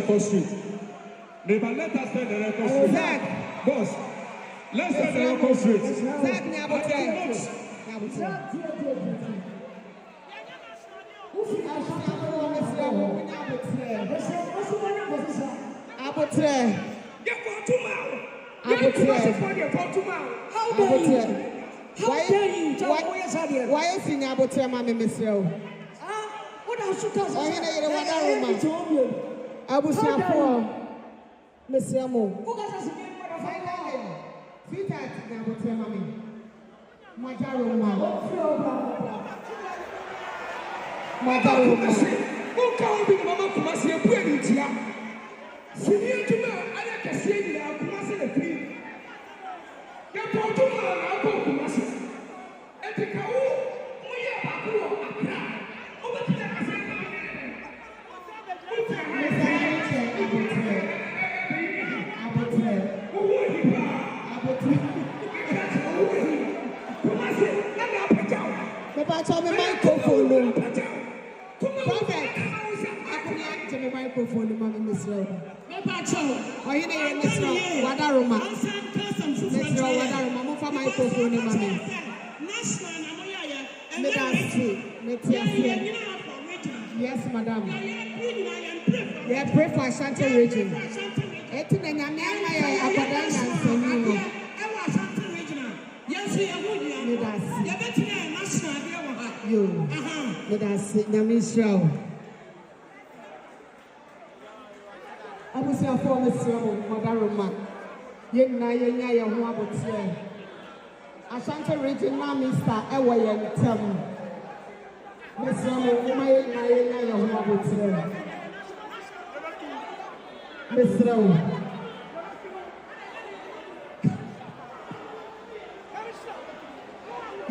record street. Neighbor, let us set the record street. Boss, let's set the record straight. Why is he now to Mammy Miss Rowe? What else you tell us? I was not for Miss Yamo. Who got us again? Sweetheart, now what's your mommy? My darling, my darling, who can't be Mamma Kumasi and Puentia? Senior to me, I can see the Kumasi and Free. You're going to Kumasi. And the cow, we are over to the I told me microphone. Perfect. I couldn't to the microphone, Mammy Miss Rowe. Or you didn't Miss Rowe, Wadaruma. Miss Rowe, Wadaruma, move for microphone, Mammy. Yes, madam. We are pray for Ashanti region. You, let us sit down, Miss Rowe. I was your former son, Madaruma. Yena, who about say. Ashanti region, now, Mr. Away and tell me. Miss Rowe, my who about say. Miss Rowe.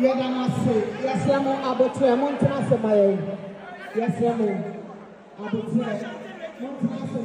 Yes, I'm about to Montana, my yes, I'm about to Montana,